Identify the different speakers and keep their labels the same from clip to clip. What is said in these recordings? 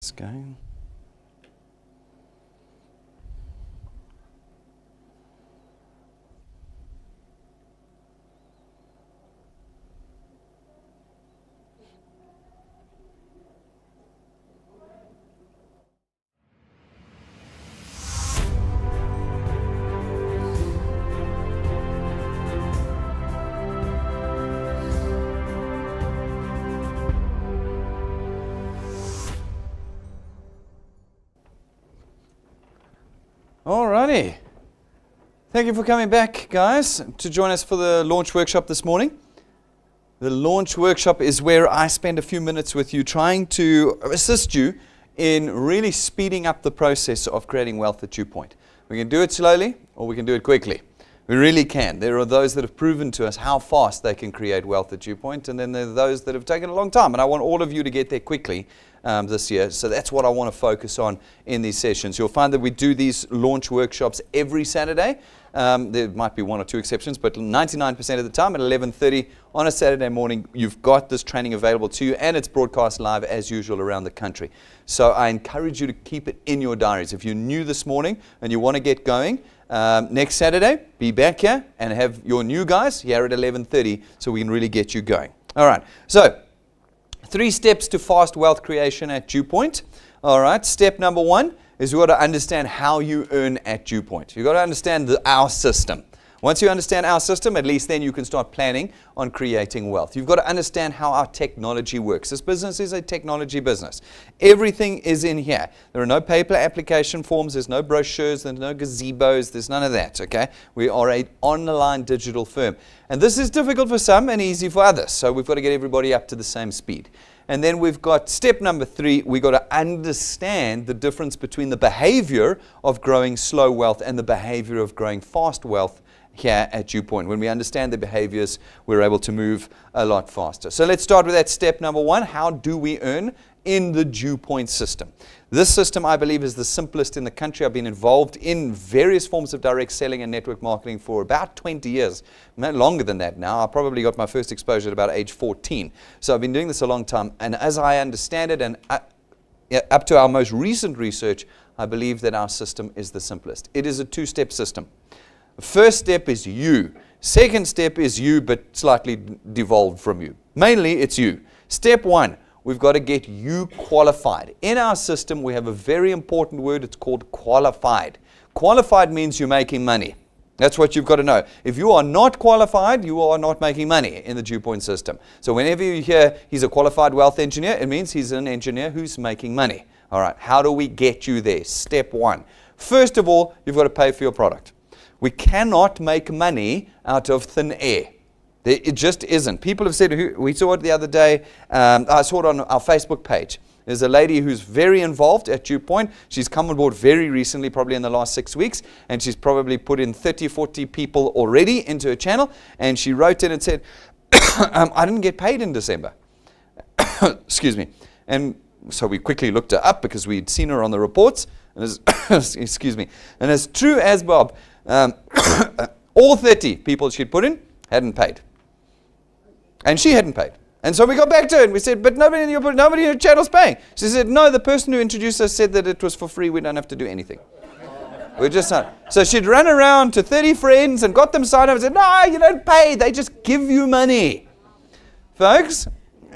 Speaker 1: It's going. Alrighty. Thank you for coming back, guys, to join us for the launch workshop this morning. The launch workshop is where I spend a few minutes with you trying to assist you in really speeding up the process of creating wealth at DuePoint. We can do it slowly or we can do it quickly. We really can. There are those that have proven to us how fast they can create wealth at DuePoint, and then there are those that have taken a long time. And I want all of you to get there quickly this year. So that's what I want to focus on in these sessions. You'll find that we do these launch workshops every Saturday. There might be one or two exceptions, but 99% of the time at 11:30 on a Saturday morning, you've got this training available to you, and it's broadcast live as usual around the country. So I encourage you to keep it in your diaries. If you're new this morning and you want to get going, next Saturday, be back here and have your new guys here at 11:30 so we can really get you going. All right, so 3 steps to fast wealth creation at DuePoint. All right, step number 1 is you've got to understand how you earn at DuePoint. You've got to understand our system. Once you understand our system, at least then you can start planning on creating wealth. You've got to understand how our technology works. This business is a technology business. Everything is in here. There are no paper application forms. There's no brochures. There's no gazebos. There's none of that, okay? We are an online digital firm. And this is difficult for some and easy for others. So we've got to get everybody up to the same speed. And then we've got step number 3. We've got to understand the difference between the behavior of growing slow wealth and the behavior of growing fast wealth here at DuePoint. When we understand the behaviors, we're able to move a lot faster. So let's start with that step number 1. How do we earn in the DuePoint system? This system, I believe, is the simplest in the country. I've been involved in various forms of direct selling and network marketing for about 20 years. Longer than that now. I probably got my first exposure at about age 14. So I've been doing this a long time. And as I understand it, and up to our most recent research, I believe that our system is the simplest. It is a 2-step system. First step is you. Second step is you, but slightly devolved from you. Mainly, it's you. Step 1, we've got to get you qualified. In our system, we have a very important word. It's called qualified. Qualified means you're making money. That's what you've got to know. If you are not qualified, you are not making money in the DuePoint system. So whenever you hear he's a qualified wealth engineer, it means he's an engineer who's making money. All right, how do we get you there? Step 1. First of all, you've got to pay for your product. We cannot make money out of thin air. It just isn't. People have said, we saw it the other day, I saw it on our Facebook page. There's a lady who's very involved at DuePoint. She's come on board very recently, probably in the last 6 weeks, and she's probably put in 30, 40 people already into her channel, and she wrote in and said, I didn't get paid in December. Excuse me. And so we quickly looked her up because we'd seen her on the reports. And as, excuse me. And as true as Bob, all 30 people she'd put in hadn't paid. And she hadn't paid. And so we got back to her and we said, but nobody in your channel's paying. She said, no, the person who introduced us said that it was for free. We don't have to do anything. We're just not. So she'd run around to 30 friends and got them signed up and said, no, you don't pay. They just give you money. Folks,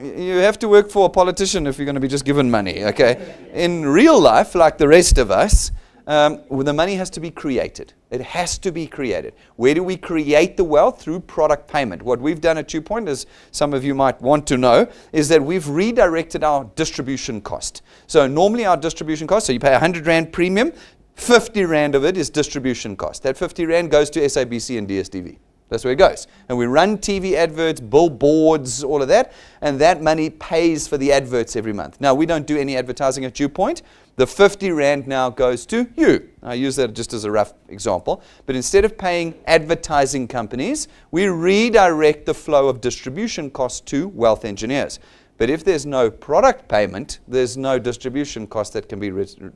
Speaker 1: you have to work for a politician if you're going to be just given money, okay? In real life, like the rest of us, the money has to be created. It has to be created. Where do we create the wealth? Through product payment. What we've done at DuePoint, as some of you might want to know, is that we've redirected our distribution cost. So normally our distribution cost, so you pay 100 Rand premium, 50 Rand of it is distribution cost. That 50 Rand goes to SABC and DSTV. That's where it goes. And we run TV adverts, billboards, all of that, and that money pays for the adverts every month. Now, we don't do any advertising at DuePoint. The 50 Rand now goes to you. I use that just as a rough example. But instead of paying advertising companies, we redirect the flow of distribution costs to wealth engineers. But if there's no product payment, there's no distribution cost that can be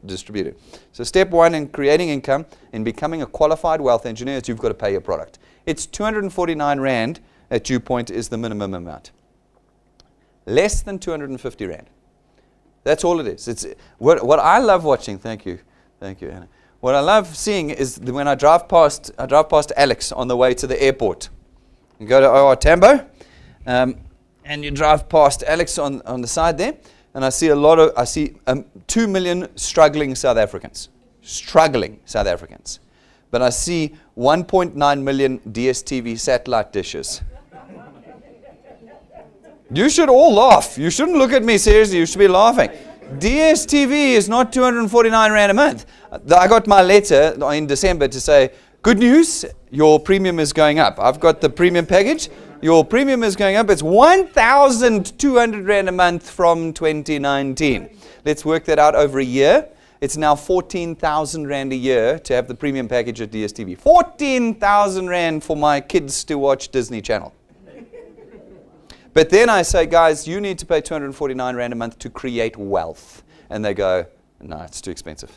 Speaker 1: distributed. So step 1 in creating income, in becoming a qualified wealth engineer, is you've got to pay your product. It's 249 Rand at DuePoint is the minimum amount. Less than 250 Rand. That's all it is. It's what I love watching. Thank you, Anna. What I love seeing is when I drive past Alex on the way to the airport. You go to OR Tambo, and you drive past Alex on the side there, and I see 2 million struggling South Africans. But I see 1.9 million DSTV satellite dishes. You should all laugh. You shouldn't look at me seriously. You should be laughing. DSTV is not 249 Rand a month. I got my letter in December to say, good news, your premium is going up. I've got the premium package. Your premium is going up. It's 1,200 Rand a month from 2019. Let's work that out over a year. It's now 14,000 Rand a year to have the premium package at DSTV. 14,000 Rand for my kids to watch Disney Channel. But then I say, guys, you need to pay 249 Rand a month to create wealth. And they go, no, it's too expensive.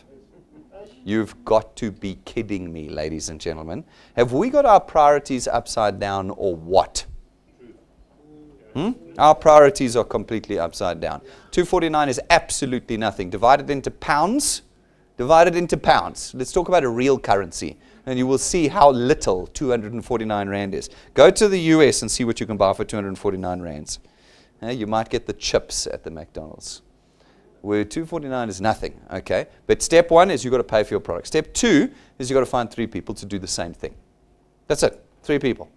Speaker 1: You've got to be kidding me, ladies and gentlemen. Have we got our priorities upside down or what? Our priorities are completely upside down. 249 is absolutely nothing. Divided into pounds. Let's talk about a real currency. And you will see how little 249 Rand is. Go to the US and see what you can buy for 249 Rands. You might get the chips at the McDonald's, where 249 is nothing. Okay, but step one is you've got to pay for your product. Step two is you've got to find 3 people to do the same thing. That's it, 3 people.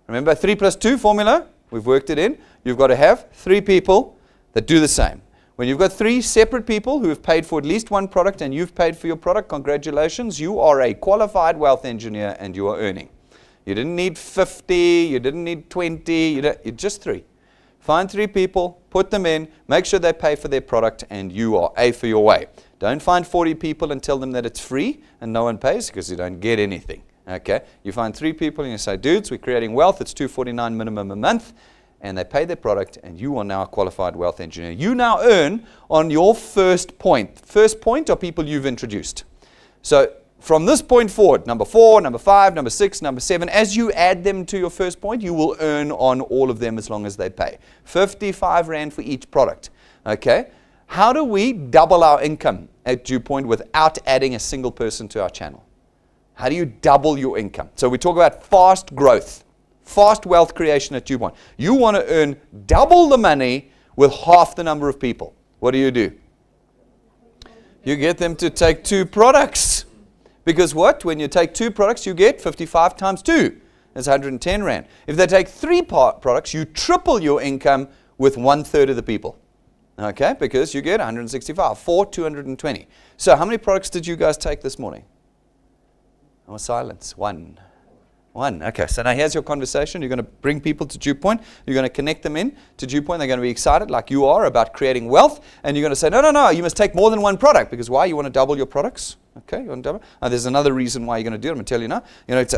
Speaker 1: Remember 3 + 2 formula? We've worked it in. You've got to have 3 people that do the same. When you've got 3 separate people who have paid for at least one product and you've paid for your product, congratulations, you are a qualified wealth engineer and you are earning. You didn't need 50, you didn't need 20, you're just 3. Find 3 people, put them in, make sure they pay for their product, and you are A for your way. Don't find 40 people and tell them that it's free and no one pays, because you don't get anything. Okay? You find 3 people and you say, dudes, we're creating wealth, it's $249 minimum a month. And they pay their product, and you are now a qualified wealth engineer. You now earn on your first point. First point are people you've introduced. So from this point forward, number 4, number 5, number 6, number 7, as you add them to your first point, you will earn on all of them as long as they pay. 55 Rand for each product. Okay? How do we double our income at DuePoint without adding a single person to our channel? How do you double your income? So we talk about fast growth. Fast wealth creation at DuePoint. You want to earn double the money with half the number of people. What do? You get them to take 2 products. Because what? When you take 2 products, you get 55 times 2. That's 110 Rand. If they take 3 products, you triple your income with 1/3 of the people. Okay? Because you get 165. 4, 220. So how many products did you guys take this morning? Oh, silence. 1. Okay, so now here's your conversation. You're going to bring people to DuePoint. You're going to connect them in to DuePoint. They're going to be excited like you are about creating wealth. And you're going to say, no, you must take more than 1 product. Because why? You want to double your products? Okay, you want to double? There's another reason why you're going to do it. I'm going to tell you now.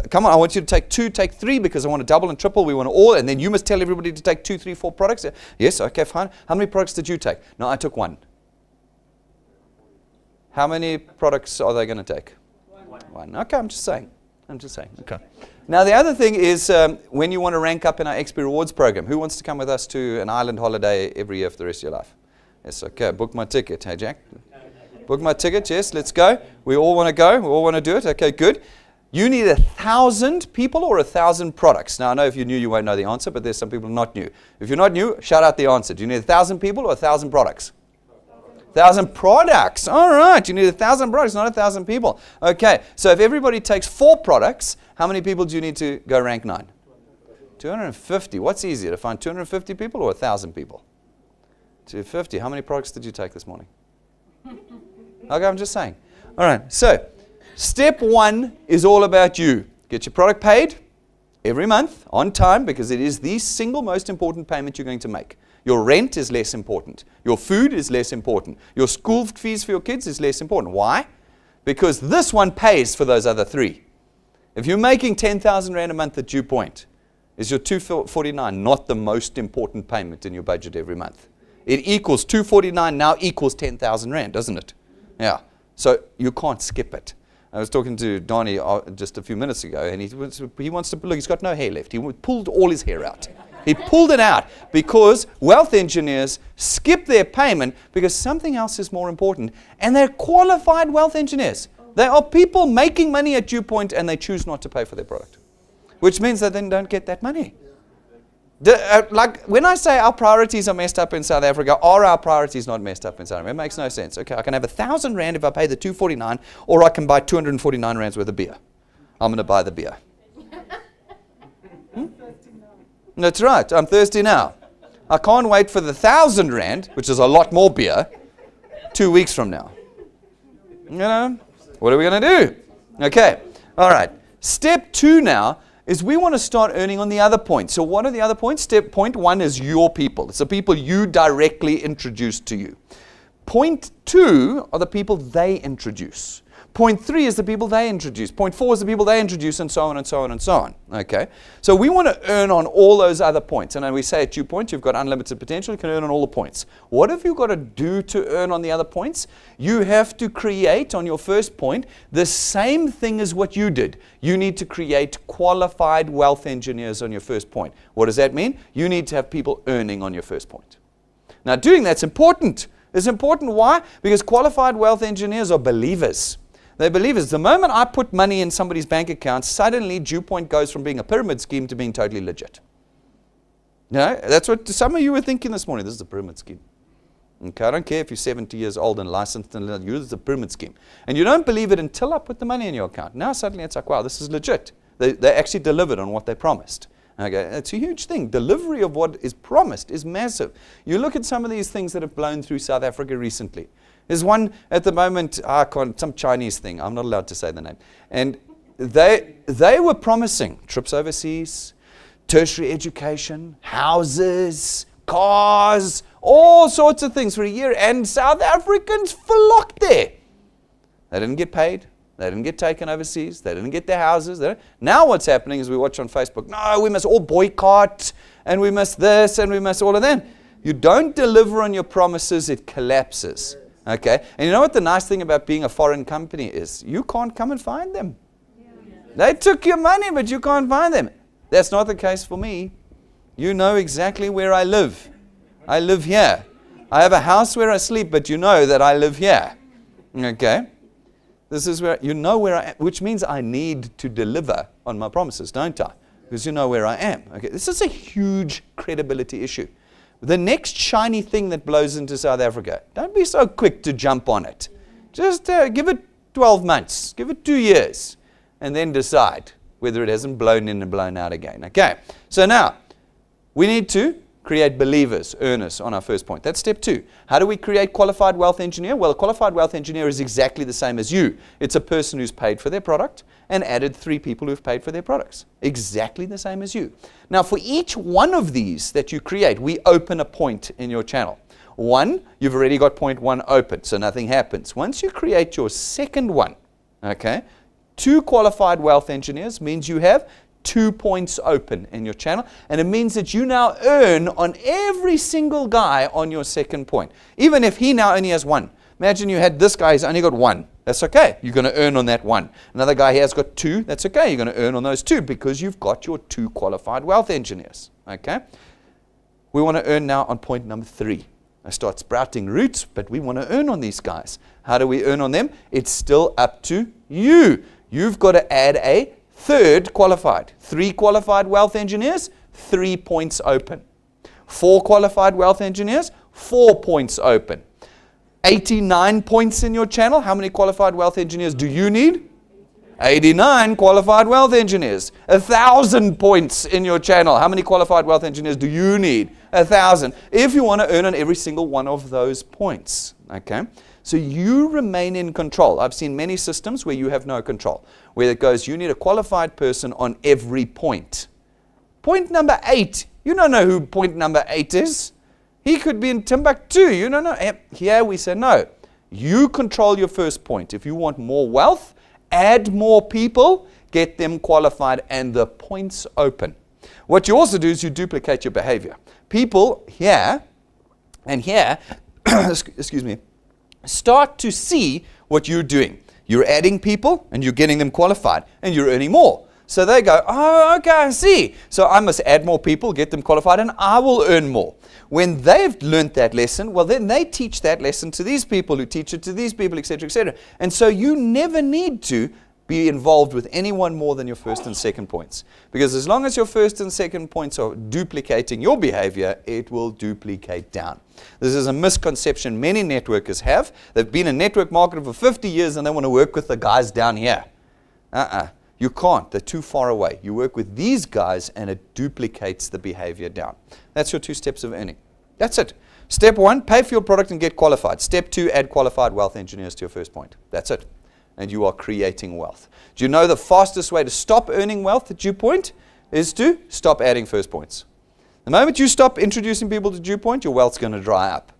Speaker 1: Come on, I want you to take 2, take 3, because I want to double and triple. We want to all, and then you must tell everybody to take 2, 3, 4 products. Yes, okay, fine. How many products did you take? No, I took 1. How many products are they going to take? 1. Okay, I'm just saying. Okay. Now, the other thing is when you want to rank up in our XP Rewards program, who wants to come with us to an island holiday every year for the rest of your life? Yes, okay. Book my ticket. Hey, Jack? Book my ticket. Yes, let's go. We all want to go. We all want to do it. Okay, good. You need 1,000 people or 1,000 products. Now, I know if you're new, you won't know the answer, but there's some people not new. If you're not new, shout out the answer. Do you need 1,000 people or 1,000 products? 1,000 products. All right. You need 1,000 products, not 1,000 people. Okay. So if everybody takes 4 products, how many people do you need to go rank 9? 250. What's easier, to find 250 people or 1,000 people? 250. How many products did you take this morning? Okay, I'm just saying. All right. So step 1 is all about you. Get your product paid every month on time, because it is the single most important payment you're going to make. Your rent is less important. Your food is less important. Your school fees for your kids is less important. Why? Because this one pays for those other 3. If you're making 10,000 Rand a month at DuePoint, is your 249 not the most important payment in your budget every month? It equals 249 now equals 10,000 Rand, doesn't it? Yeah. So you can't skip it. I was talking to Donnie just a few minutes ago, and he wants to look. He's got no hair left. He pulled all his hair out. He pulled it out because wealth engineers skip their payment because something else is more important. And they're qualified wealth engineers. They are people making money at DuePoint and they choose not to pay for their product, which means that they don't get that money. Like when I say our priorities are messed up in South Africa, are our priorities not messed up in South Africa? It makes no sense. Okay, I can have 1,000 rand if I pay the 249, or I can buy 249 rands worth of beer. I'm going to buy the beer. That's right. I'm thirsty now. I can't wait for the 1,000 rand, which is a lot more beer, 2 weeks from now. You know, what are we going to do? Okay. All right. Step 2 now is we want to start earning on the other points. So what are the other points? Point 1 is your people. It's the people you directly introduce to you. Point 2 are the people they introduce. Point 3 is the people they introduce. Point 4 is the people they introduce, and so on and so on and so on. Okay? So we want to earn on all those other points. And then we say at DuePoint, you've got unlimited potential. You can earn on all the points. What have you got to do to earn on the other points? You have to create on your first point the same thing as what you did. You need to create qualified wealth engineers on your first point. What does that mean? You need to have people earning on your first point. Now, doing that's important. It's important. Why? Because qualified wealth engineers are believers. They're believers. The moment I put money in somebody's bank account, suddenly DuePoint goes from being a pyramid scheme to being totally legit. You know, that's what some of you were thinking this morning. This is a pyramid scheme. Okay, I don't care if you're 70 years old and licensed, and this is a pyramid scheme. And you don't believe it until I put the money in your account. Now suddenly it's like, wow, this is legit. They actually delivered on what they promised. Okay, it's a huge thing. Delivery of what is promised is massive. You look at some of these things that have blown through South Africa recently. There's one at the moment, some Chinese thing. I'm not allowed to say the name. And they were promising trips overseas, tertiary education, houses, cars, all sorts of things for a year. And South Africans flocked there. They didn't get paid. They didn't get taken overseas. They didn't get their houses. Now what's happening is we watch on Facebook, no, we must all boycott, and we must this, and we must all of that. You don't deliver on your promises, it collapses. Okay, and you know what the nice thing about being a foreign company is? You can't come and find them. They took your money, but you can't find them. That's not the case for me. You know exactly where I live. I live here. I have a house where I sleep, but you know that I live here. Okay, this is where you know where I am, which means I need to deliver on my promises, don't I? Because you know where I am. Okay, this is a huge credibility issue. The next shiny thing that blows into South Africa, don't be so quick to jump on it. Just give it 12 months, give it 2 years, and then decide whether it hasn't blown in and blown out again. Okay, so now we need to create believers, earners on our first point. That's step 2. How do we create qualified wealth engineer? Well, a qualified wealth engineer is exactly the same as you. It's a person who's paid for their product and added 3 people who've paid for their products. Exactly the same as you. Now, for each one of these that you create, we open a point in your channel. 1, you've already got point 1 open, so nothing happens. Once you create your second one, okay, 2 qualified wealth engineers means you have 2 points open in your channel, and it means that you now earn on every single guy on your second point. Even if he now only has 1. Imagine you had this guy, he's only got 1. That's okay. You're going to earn on that 1. Another guy here has got 2. That's okay. You're going to earn on those 2 because you've got your 2 qualified wealth engineers. Okay? We want to earn now on point number 3. I start sprouting roots, but we want to earn on these guys. How do we earn on them? It's still up to you. You've got to add a 3rd qualified. 3 qualified wealth engineers, 3 points open. 4 qualified wealth engineers, 4 points open. 89 points in your channel. How many qualified wealth engineers do you need? 89 qualified wealth engineers. 1,000 points in your channel. How many qualified wealth engineers do you need? 1,000. If you want to earn on every single one of those points. Okay? So you remain in control. I've seen many systems where you have no control. Where it goes, you need a qualified person on every point. Point number 8. You don't know who point number 8 is. He could be in Timbuktu. You don't know. Here we say no. You control your first point. If you want more wealth, add more people, get them qualified, and the points open. What you also do is you duplicate your behavior. People here and here, excuse me, start to see what you're doing. You're adding people and you're getting them qualified and you're earning more. So they go, oh, okay, I see. So I must add more people, get them qualified, and I will earn more. When they've learned that lesson, well, then they teach that lesson to these people who teach it to these people, etc., etc. And so you never need to be involved with anyone more than your first and second points. Because as long as your first and second points are duplicating your behavior, it will duplicate down. This is a misconception many networkers have. They've been a network marketer for 50 years and they want to work with the guys down here. You can't. They're too far away. You work with these guys and it duplicates the behavior down. That's your 2 steps of earning. That's it. Step 1, pay for your product and get qualified. Step 2, add qualified wealth engineers to your first point. That's it. And you are creating wealth. Do you know the fastest way to stop earning wealth at DuePoint is to stop adding first points? The moment you stop introducing people to DuePoint, your wealth's going to dry up.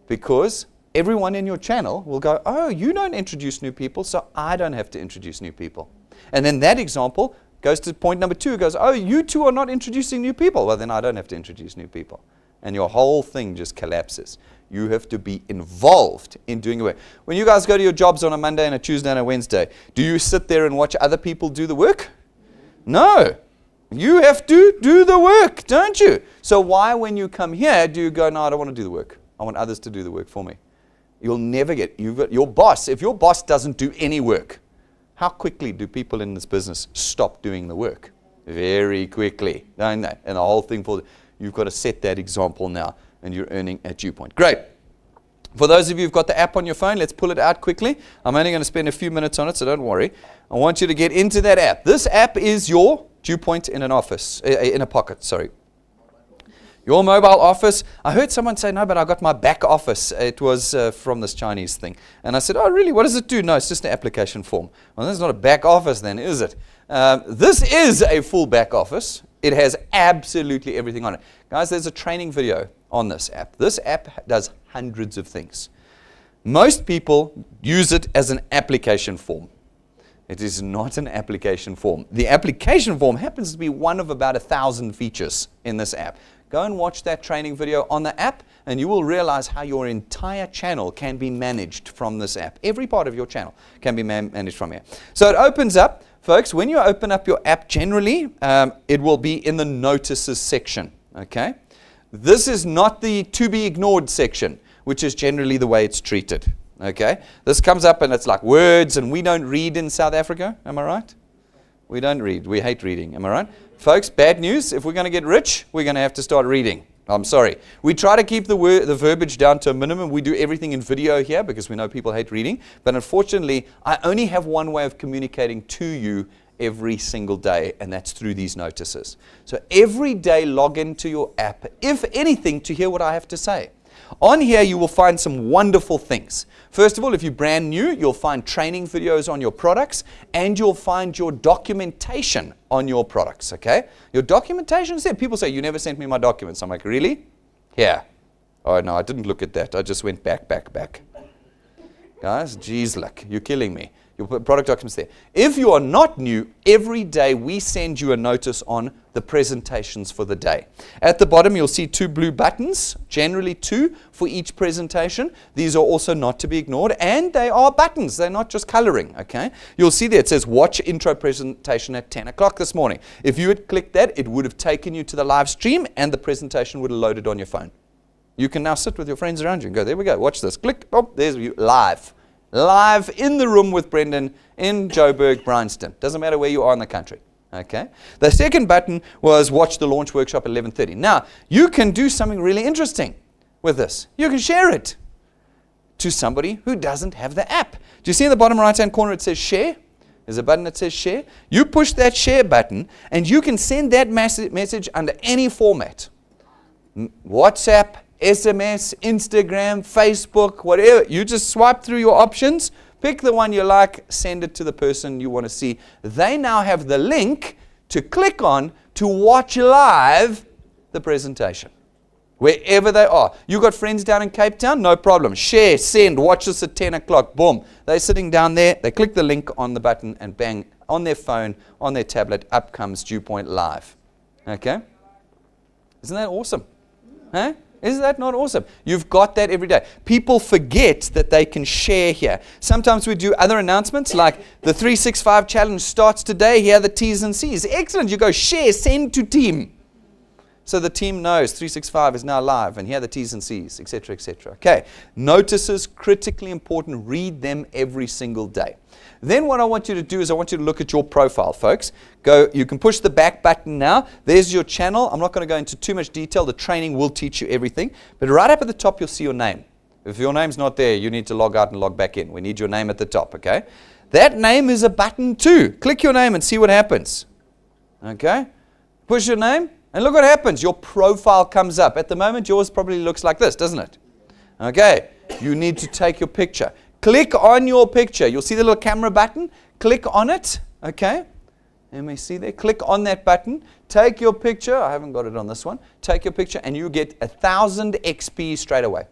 Speaker 1: Because everyone in your channel will go, oh, you don't introduce new people, so I don't have to introduce new people. And then that example goes to point number 2, goes, oh, you two are not introducing new people. Well, then I don't have to introduce new people. And your whole thing just collapses. You have to be involved in doing the work. When you guys go to your jobs on a Monday and a Tuesday and a Wednesday, do you sit there and watch other people do the work? No. You have to do the work, don't you? So why, when you come here, do you go, no, I don't want to do the work. I want others to do the work for me. You'll never get, your boss, if your boss doesn't do any work, how quickly do people in this business stop doing the work? Very quickly, don't they? And the whole thing you've got to set that example now, and you're earning at DuePoint. Great. For those of you who've got the app on your phone, let's pull it out quickly. I'm only going to spend a few minutes on it, so don't worry. I want you to get into that app. This app is your DuePoint in an office, in a pocket, sorry. Your mobile office. I heard someone say, no, but I got my back office. It was from this Chinese thing. And I said, oh, really? What does it do? No, it's just an application form. Well, that's not a back office then, is it? This is a full back office. It has absolutely everything on it. Guys, there's a training video on this app. This app does hundreds of things. Most people use it as an application form. It is not an application form. The application form happens to be one of about 1,000 features in this app. Go and watch that training video on the app, and you will realize how your entire channel can be managed from this app. Every part of your channel can be managed from here. So it opens up. Folks, when you open up your app generally, it will be in the notices section. Okay? This is not the to be ignored section, which is generally the way it's treated. Okay? This comes up and it's like words, and we don't read in South Africa. Am I right? We don't read. We hate reading. Am I right? Folks, bad news. If we're going to get rich, we're going to have to start reading. I'm sorry. We try to keep the verbiage down to a minimum. We do everything in video here because we know people hate reading. But unfortunately, I only have one way of communicating to you every single day, and that's through these notices. So every day, log into your app, if anything, to hear what I have to say. On here, you will find some wonderful things. First of all, if you're brand new, you'll find training videos on your products, and you'll find your documentation on your products, okay? Your documentation is there. People say, you never sent me my documents. I'm like, really? Here. Oh, no, I didn't look at that. I just went back. Guys, geez, look, you're killing me. Your product documents there. If you are not new, every day we send you a notice on the presentations for the day. At the bottom, you'll see 2 blue buttons, generally 2 for each presentation. These are also not to be ignored, and they are buttons. They're not just coloring, okay? You'll see there it says watch intro presentation at 10 o'clock this morning. If you had clicked that, it would have taken you to the live stream, and the presentation would have loaded on your phone. You can now sit with your friends around you and go, there we go, watch this. Click, oh, there's you, live. Live in the room with Brendan in Joburg, Bryanston. Doesn't matter where you are in the country. Okay. The second button was watch the launch workshop at 11:30. Now, you can do something really interesting with this. You can share it to somebody who doesn't have the app. Do you see in the bottom right-hand corner it says share? There's a button that says share. You push that share button, and you can send that message under any format. WhatsApp, SMS, Instagram, Facebook, whatever. You just swipe through your options, pick the one you like, send it to the person you want to see. They now have the link to click on to watch live the presentation, wherever they are. You got friends down in Cape Town? No problem. Share, send, watch this at 10 o'clock. Boom. They're sitting down there. They click the link on the button and bang, on their phone, on their tablet, up comes DuePoint Live. Okay? Isn't that awesome? Huh? Isn't that not awesome? You've got that every day. People forget that they can share here. Sometimes we do other announcements like the 365 challenge starts today. Here are the T's and C's. Excellent. You go share, send to team. So the team knows 365 is now live, and here are the T's and C's, etc., etc. Okay. Notices, critically important. Read them every single day. Then what I want you to do is I want you to look at your profile, folks. You can push the back button now. There's your channel. I'm not going to go into too much detail. The training will teach you everything. But right up at the top, you'll see your name. If your name's not there, you need to log out and log back in. We need your name at the top, okay? That name is a button too. Click your name and see what happens. Okay? Push your name. And look what happens. Your profile comes up. At the moment, yours probably looks like this, doesn't it? Okay. You need to take your picture. Click on your picture. You'll see the little camera button. Click on it. Okay. Let me see there. Click on that button. Take your picture. I haven't got it on this one. Take your picture and you get 1,000 XP straight away.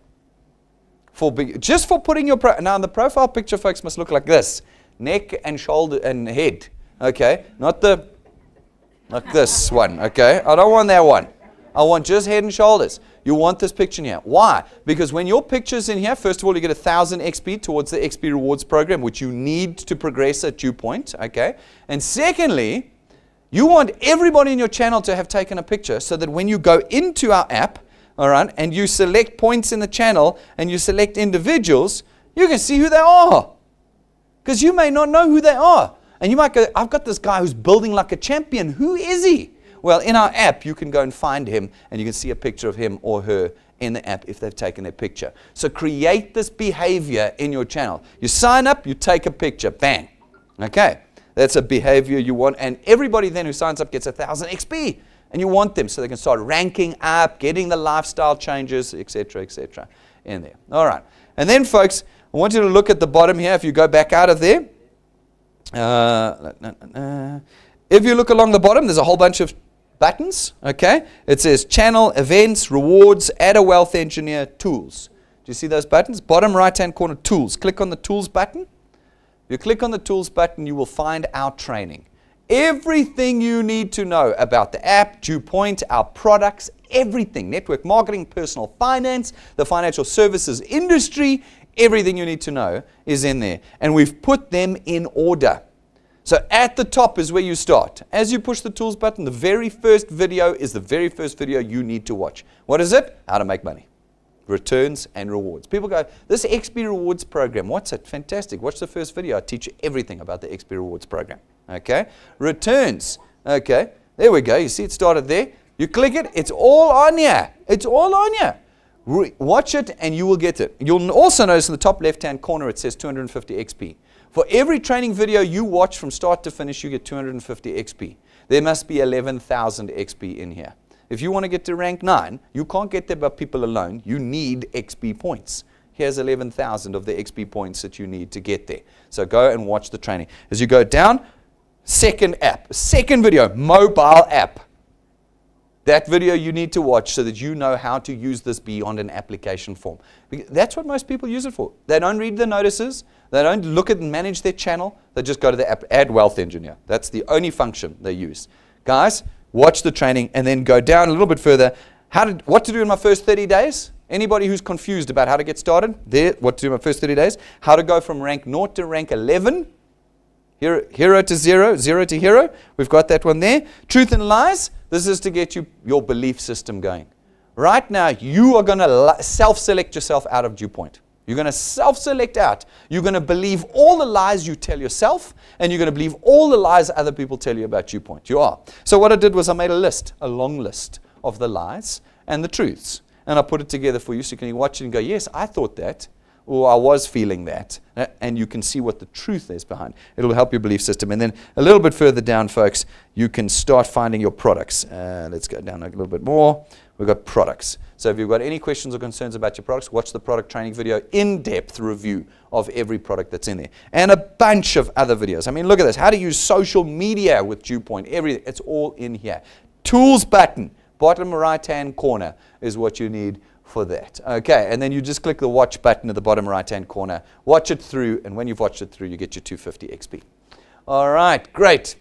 Speaker 1: Just for putting your now the profile picture, folks, must look like this. Neck and shoulder and head. Okay. Not this one, okay? I don't want that one. I want just head and shoulders. You want this picture in here. Why? Because when your picture's in here, first of all, you get 1,000 XP towards the XP Rewards program, which you need to progress at DuePoint, okay? And secondly, you want everybody in your channel to have taken a picture so that when you go into our app, all right, and you select points in the channel and you select individuals, you can see who they are. Because you may not know who they are. And you might go, I've got this guy who's building like a champion. Who is he? Well, in our app, you can go and find him, and you can see a picture of him or her in the app if they've taken their picture. So create this behavior in your channel. You sign up, you take a picture, bang. Okay, that's a behavior you want. And everybody then who signs up gets 1,000 XP. And you want them so they can start ranking up, getting the lifestyle changes, etc., in there. All right. And then, folks, I want you to look at the bottom here. If you go back out of there, if you look along the bottom, there's a whole bunch of buttons, okay? It says channel, events, rewards, add a wealth engineer, tools. Do you see those buttons? Bottom right-hand corner, tools. Click on the tools button. If you click on the tools button, you will find our training. Everything you need to know about the app, DuePoint, our products, everything. Network marketing, personal finance, the financial services industry, everything you need to know is in there. And we've put them in order. So at the top is where you start. As you push the tools button, the very first video is the very first video you need to watch. What is it? How to make money. Returns and rewards. People go, this XP Rewards program, what's it? Fantastic. Watch the first video. I teach you everything about the XP Rewards program. Okay? Returns. Okay. There we go. You see it started there. You click it. It's all on here. It's all on here. Watch it and you will get it. You'll also notice in the top left-hand corner it says 250 XP. For every training video you watch from start to finish, you get 250 XP. There must be 11,000 XP in here. If you want to get to rank 9, you can't get there by people alone. You need XP points. Here's 11,000 of the XP points that you need to get there. So go and watch the training. As you go down, second app, second video, mobile app. That video you need to watch so that you know how to use this beyond an application form. That's what most people use it for. They don't read the notices. They don't look at and manage their channel. They just go to the app, add wealth engineer. That's the only function they use. Guys, watch the training and then go down a little bit further. What to do in my first 30 days? Anybody who's confused about how to get started, there, what to do in my first 30 days. How to go from rank 0 to rank 11. Hero to zero, zero to hero. We've got that one there. Truth and lies. This is to get your belief system going. Right now, you are going to self-select yourself out of DuePoint. You're going to self-select out. You're going to believe all the lies you tell yourself, and you're going to believe all the lies other people tell you about DuePoint. You are. So what I did was I made a list, a long list of the lies and the truths. And I put it together for you so you can watch it and go, yes, I thought that. Or I was feeling that, and you can see what the truth is behind. It'll help your belief system. And then a little bit further down, folks, you can start finding your products. Let's go down a little bit more. We've got products. So if you've got any questions or concerns about your products, watch the product training video, in-depth review of every product that's in there. And a bunch of other videos. I mean, look at this. How to use social media with DuePoint. Everything. It's all in here. Tools button, bottom right-hand corner is what you need for that. Okay, and then you just click the watch button at the bottom right-hand corner. Watch it through, and when you've watched it through, you get your 250 XP. All right, great.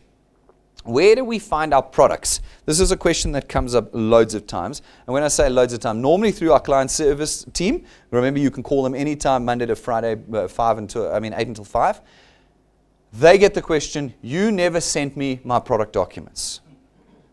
Speaker 1: Where do we find our products? This is a question that comes up loads of times. And when I say loads of time, normally through our client service team. Remember, you can call them anytime, Monday to Friday, 8 until 5. They get the question, you never sent me my product documents.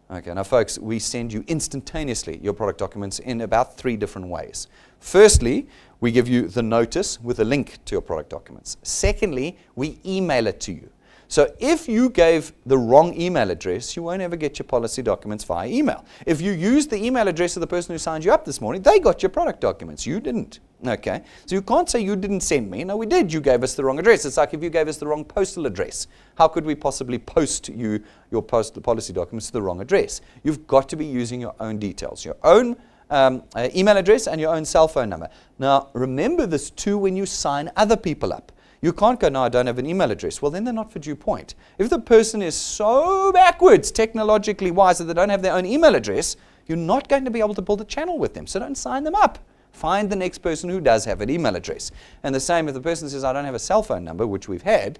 Speaker 1: Okay, now folks, we send you instantaneously your product documents in about 3 different ways. Firstly, we give you the notice with a link to your product documents. Secondly, we email it to you. So if you gave the wrong email address, you won't ever get your policy documents via email. If you used the email address of the person who signed you up this morning, they got your product documents. You didn't. Okay? So you can't say you didn't send me. No, we did. You gave us the wrong address. It's like if you gave us the wrong postal address. How could we possibly post you your policy documents to the wrong address? You've got to be using your own details, your own email address and your own cell phone number. Now, remember this too when you sign other people up. You can't go, no, I don't have an email address. Well, then they're not for DuePoint. If the person is so backwards, technologically wise, that they don't have their own email address, you're not going to be able to build a channel with them. So don't sign them up. Find the next person who does have an email address. And the same if the person says, I don't have a cell phone number, which we've had,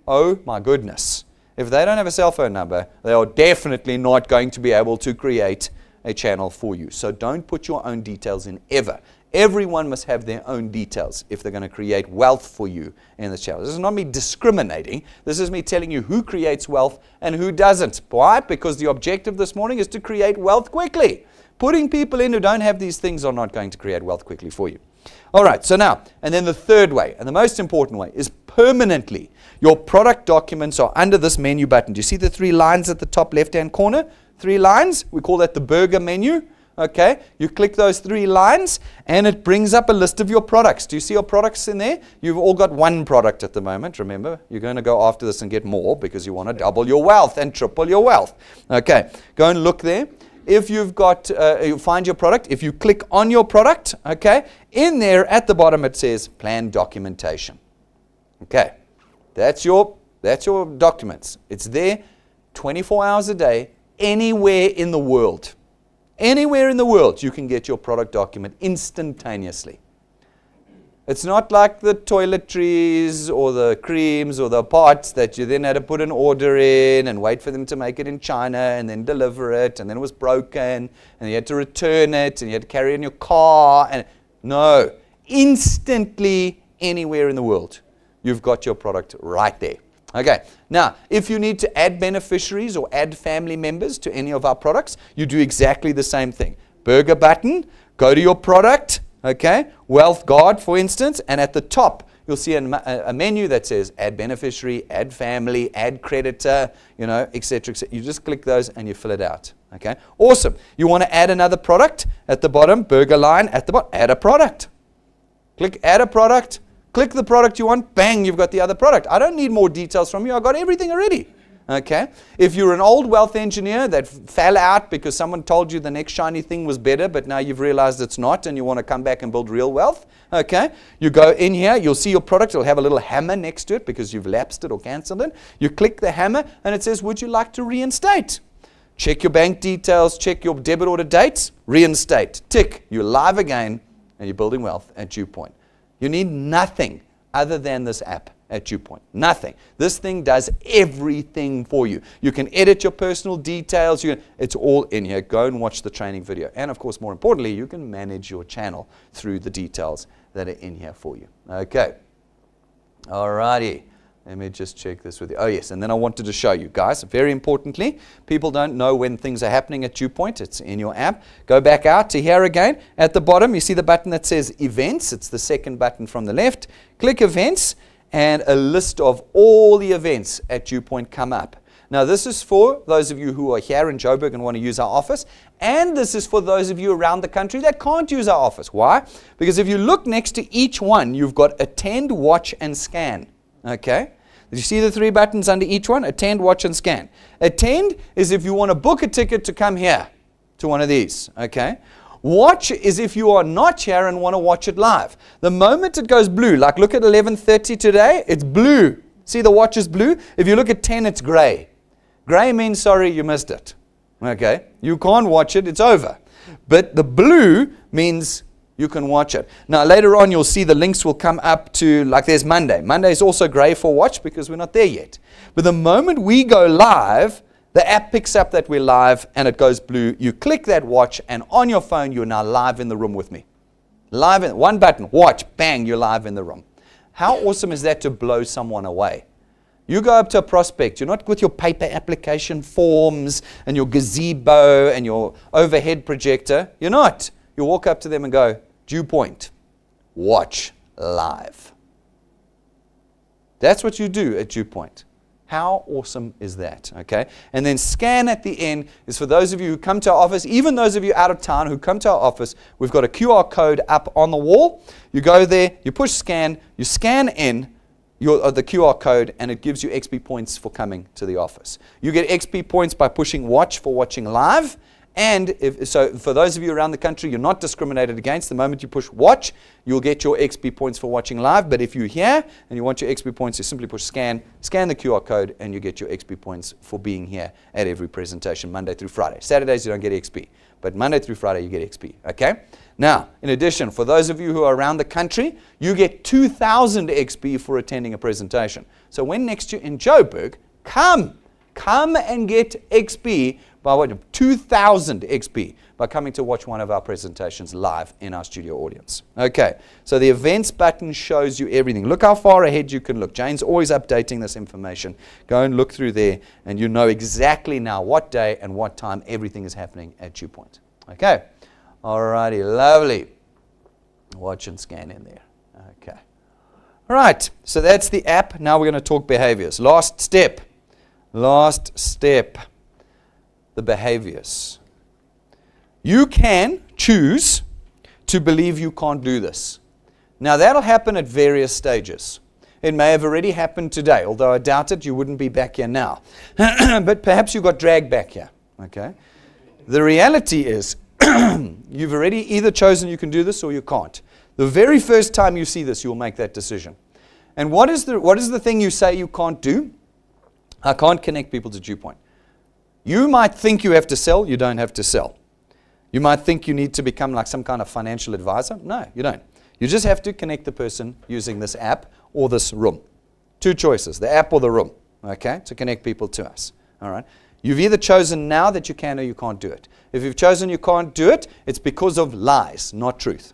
Speaker 1: oh my goodness. If they don't have a cell phone number, they are definitely not going to be able to create a channel for you. So don't put your own details in ever. Everyone must have their own details if they're going to create wealth for you in this channel. This is not me discriminating. This is me telling you who creates wealth and who doesn't. Why? Because the objective this morning is to create wealth quickly. Putting people in who don't have these things are not going to create wealth quickly for you. All right, so now, and then the third way, and the most important way, is permanently. Your product documents are under this menu button. Do you see the 3 lines at the top left-hand corner? 3 lines. We call that the burger menu. Okay, you click those 3 lines and it brings up a list of your products. Do you see your products in there? You've all got 1 product at the moment. Remember, you're going to go after this and get more because you want to double your wealth and triple your wealth. Okay, go and look there. If you've got, you find your product. If you click on your product, okay, in there at the bottom it says plan documentation. Okay, that's your documents. It's there 24 hours a day, anywhere in the world. Anywhere in the world, you can get your product document instantaneously. It's not like the toiletries or the creams or the pots that you then had to put an order in and wait for them to make it in China and then deliver it, and then it was broken and you had to return it and you had to carry it in your car. And no, instantly anywhere in the world, you've got your product right there. Okay, now, if you need to add beneficiaries or add family members to any of our products, you do exactly the same thing. Burger button, go to your product, okay, Wealth Guard, for instance, and at the top, you'll see a menu that says add beneficiary, add family, add creditor, you know, etc., etc. You just click those and you fill it out, okay? Awesome. You want to add another product at the bottom, burger line, at the bottom, add a product. Click add a product. Click the product you want, bang, you've got the other product. I don't need more details from you. I've got everything already. Okay? If you're an old wealth engineer that fell out because someone told you the next shiny thing was better, but now you've realized it's not and you want to come back and build real wealth, okay? You go in here, you'll see your product. It'll have a little hammer next to it because you've lapsed it or canceled it. You click the hammer and it says, would you like to reinstate? Check your bank details, check your debit order dates, reinstate. Tick, you're live again and you're building wealth at DuePoint. You need nothing other than this app at DuePoint. Nothing. This thing does everything for you. You can edit your personal details. It's all in here. Go and watch the training video. And of course, more importantly, you can manage your channel through the details that are in here for you. Okay. Alrighty. Let me just check this with you. Oh, yes. And then I wanted to show you guys, very importantly, people don't know when things are happening at DuePoint. It's in your app. Go back out to here again. At the bottom, you see the button that says Events. It's the second button from the left. Click Events, and a list of all the events at DuePoint come up. Now, this is for those of you who are here in Joburg and want to use our office. And this is for those of you around the country that can't use our office. Why? Because if you look next to each one, you've got Attend, Watch, and Scan. Okay? Did you see the 3 buttons under each one? Attend, Watch, and Scan. Attend is if you want to book a ticket to come here to one of these. Okay? Watch is if you are not here and want to watch it live. The moment it goes blue, like look at 11:30 today, it's blue. See the watch is blue? If you look at 10, it's gray. Gray means sorry, you missed it. Okay? You can't watch it, it's over. But the blue means you can watch it. Now, later on, you'll see the links will come up to, like there's Monday. Monday is also gray for watch because we're not there yet. But the moment we go live, The app picks up that we're live and it goes blue. You click that watch and on your phone you're now live in the room with me. Live in one button, watch, bang, you're live in the room. How awesome is that to blow someone away? You go up to a prospect, you're not with your paper application forms and your gazebo and your overhead projector. You're not. You walk up to them and go, DuePoint, watch live. That's what you do at DuePoint. How awesome is that? Okay? And then scan at the end is for those of you who come to our office, even those of you out of town who come to our office, we've got a QR code up on the wall. You go there, you push scan, you scan in the QR code, and it gives you XP points for coming to the office. You get XP points by pushing watch for watching live. And so for those of you around the country, you're not discriminated against. The moment you push watch, you'll get your XP points for watching live. But if you're here and you want your XP points, you simply push scan the QR code, and you get your XP points for being here at every presentation, Monday through Friday. Saturdays, you don't get XP. But Monday through Friday, you get XP. Okay? Now, in addition, for those of you who are around the country, you get 2,000 XP for attending a presentation. So when next you're in Joburg, come and get XP by what? 2,000 XP by coming to watch one of our presentations live in our studio audience. Okay, so the events button shows you everything. Look how far ahead you can look. Jane's always updating this information. Go and look through there, and you know exactly now what day and what time everything is happening at DuePoint. Okay, alrighty, lovely. Watch and scan in there. Okay. All right, so that's the app. Now we're going to talk behaviors. Last step. The behaviors. You can choose to believe you can't do this. Now that'll happen at various stages. It may have already happened today, although I doubt it, you wouldn't be back here now. But perhaps you got dragged back here. Okay? The reality is you've already either chosen you can do this or you can't. The very first time you see this, you'll make that decision. And what is the thing you say you can't do? I can't connect people to DuePoint. You might think you have to sell. You don't have to sell. You might think you need to become like some kind of financial advisor. No, you don't. You just have to connect the person using this app or this room. Two choices, the app or the room, okay, to connect people to us. All right. You've either chosen now that you can or you can't do it. If you've chosen you can't do it, it's because of lies, not truth.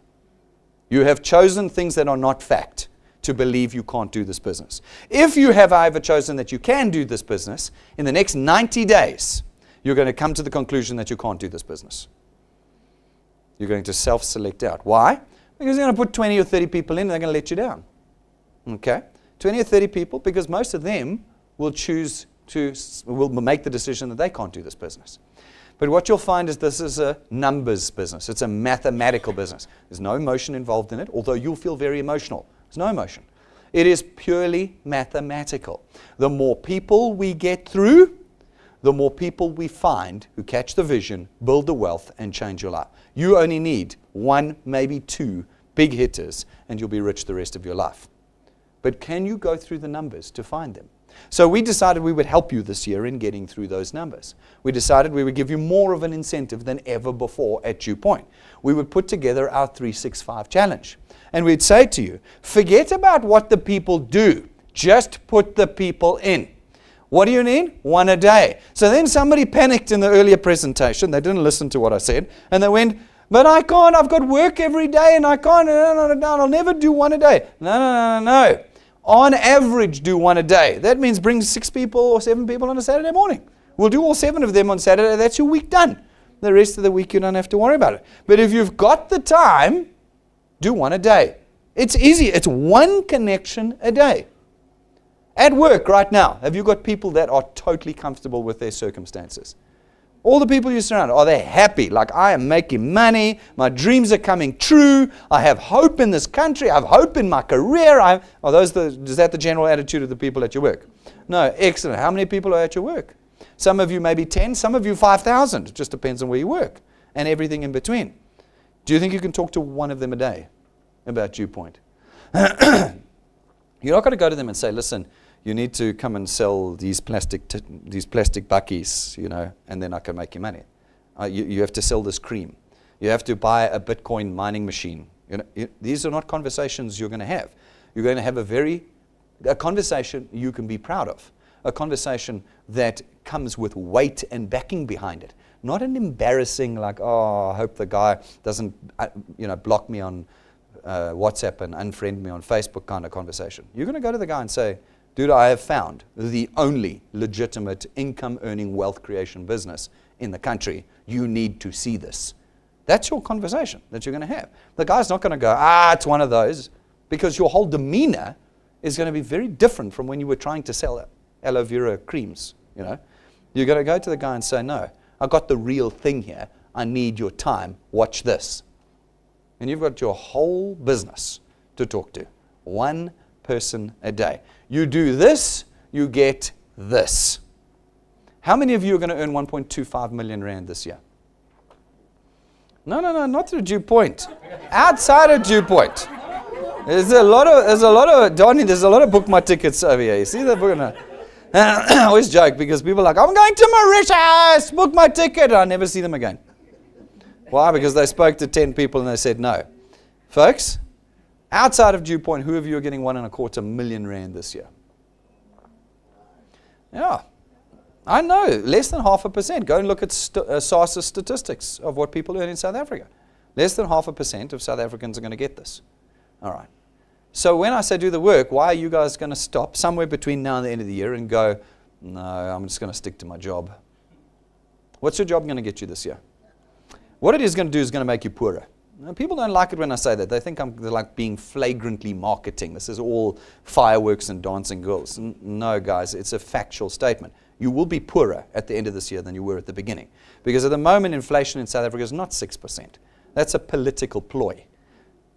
Speaker 1: You have chosen things that are not fact to believe you can't do this business. If you have, however, chosen that you can do this business, in the next 90 days, you're going to come to the conclusion that you can't do this business. You're going to self-select out. Why? Because you're going to put 20 or 30 people in and they're going to let you down. Okay? 20 or 30 people, because most of them will make the decision that they can't do this business. But what you'll find is this is a numbers business. It's a mathematical business. There's no emotion involved in it, although you'll feel very emotional. There's no emotion. It is purely mathematical. The more people we get through, the more people we find who catch the vision, build the wealth, and change your life. You only need one, maybe two big hitters, and you'll be rich the rest of your life. But can you go through the numbers to find them? So we decided we would help you this year in getting through those numbers. We decided we would give you more of an incentive than ever before at DuePoint. We would put together our 365 challenge. And we'd say to you, forget about what the people do. Just put the people in. What do you need? One a day. So then somebody panicked in the earlier presentation. They didn't listen to what I said. And they went, but I can't. I've got work every day and I can't. I'll never do one a day. No. On average, do one a day. That means bring 6 people or 7 people on a Saturday morning. We'll do all 7 of them on Saturday. That's your week done. The rest of the week, you don't have to worry about it. But if you've got the time, do one a day. It's easy. It's one connection a day. At work right now, have you got people that are totally comfortable with their circumstances? All the people you surround, are they happy? Like, I am making money, my dreams are coming true, I have hope in this country, I have hope in my career. Is that the general attitude of the people at your work? No, excellent. How many people are at your work? Some of you maybe 10, some of you 5,000. It just depends on where you work and everything in between. Do you think you can talk to one of them a day about DuePoint? You're not going to go to them and say, listen, you need to come and sell these plastic buckies, and then I can make you money. You have to sell this cream. You have to buy a Bitcoin mining machine. These are not conversations you're going to have. You're going to have a conversation you can be proud of, a conversation that comes with weight and backing behind it. Not an embarrassing, like, oh, I hope the guy doesn't block me on WhatsApp and unfriend me on Facebook kind of conversation. You're going to go to the guy and say, dude, I have found the only legitimate income-earning wealth creation business in the country. You need to see this. That's your conversation that you're going to have. The guy's not going to go, it's one of those, because your whole demeanor is going to be very different from when you were trying to sell aloe vera creams. You're going to go to the guy and say, no, I got the real thing here. I need your time. Watch this. And you've got your whole business to talk to. One person a day. You do this, you get this. How many of you are going to earn 1.25 million rand this year? No, not through DuePoint. Outside of DuePoint. There's a lot of Donnie, there's a lot of book my tickets over here. You see that book? I always joke because people are like, I'm going to Mauritius, book my ticket. I never see them again. Why? Because they spoke to 10 people and they said no. Folks, outside of DuePoint, who of you are getting 1.25 million rand this year? Yeah, I know, less than 0.5%. Go and look at SARS's statistics of what people earn in South Africa. Less than 0.5% of South Africans are going to get this. All right. So when I say do the work, why are you guys going to stop somewhere between now and the end of the year and go, no, I'm just going to stick to my job? What's your job going to get you this year? What it is going to do is going to make you poorer. Now, people don't like it when I say that. They think they're like being flagrantly marketing. This is all fireworks and dancing girls. No, guys, it's a factual statement. You will be poorer at the end of this year than you were at the beginning. Because at the moment, inflation in South Africa is not 6%. That's a political ploy.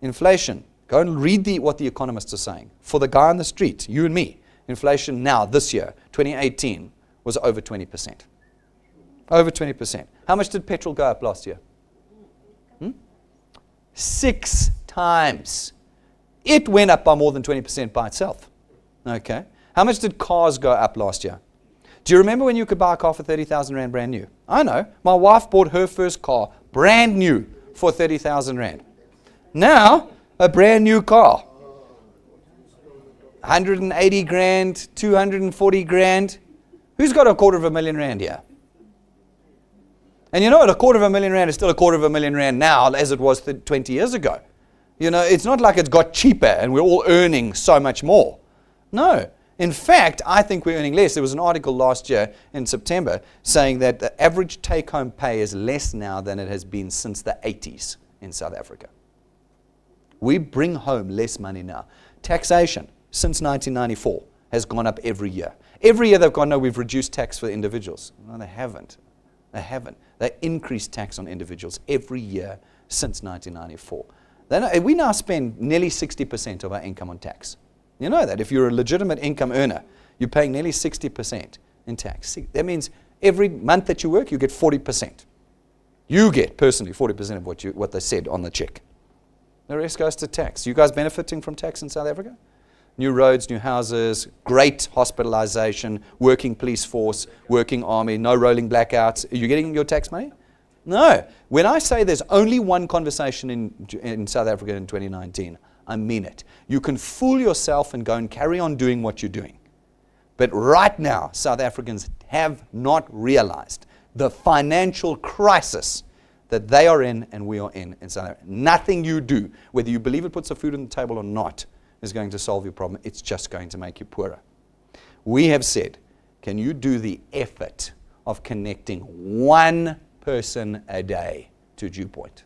Speaker 1: Inflation, go and read what the economists are saying. For the guy on the street, you and me, inflation now, this year, 2018, was over 20%. Over 20%. How much did petrol go up last year? 6 times. It went up by more than 20% by itself. Okay. How much did cars go up last year? Do you remember when you could buy a car for 30,000 rand brand new? I know. My wife bought her first car brand new for 30,000 rand. Now, a brand new car. 180 grand, 240 grand. Who's got 250,000 rand here? And you know what, 250,000 rand is still 250,000 rand now as it was 20 years ago. It's not like it's got cheaper and we're all earning so much more. No. In fact, I think we're earning less. There was an article last year in September saying that the average take-home pay is less now than it has been since the 80s in South Africa. We bring home less money now. Taxation, since 1994, has gone up every year. Every year they've gone, no, we've reduced tax for individuals. No, they haven't. They haven't. They increased tax on individuals every year since 1994. We now spend nearly 60% of our income on tax. You know that. If you're a legitimate income earner, you're paying nearly 60% in tax. That means every month that you work, you get 40%. You get, personally, 40% of what they said on the check. The rest goes to tax. You guys benefiting from tax in South Africa? New roads, new houses, great hospitalization, working police force, working army, no rolling blackouts. Are you getting your tax money? No. When I say there's only one conversation in South Africa in 2019, I mean it. You can fool yourself and go and carry on doing what you're doing. But right now, South Africans have not realized the financial crisis that they are in and we are in South Africa. Nothing you do, whether you believe it puts the food on the table or not, is going to solve your problem. It's just going to make you poorer. We have said, can you do the effort of connecting one person a day to DuePoint?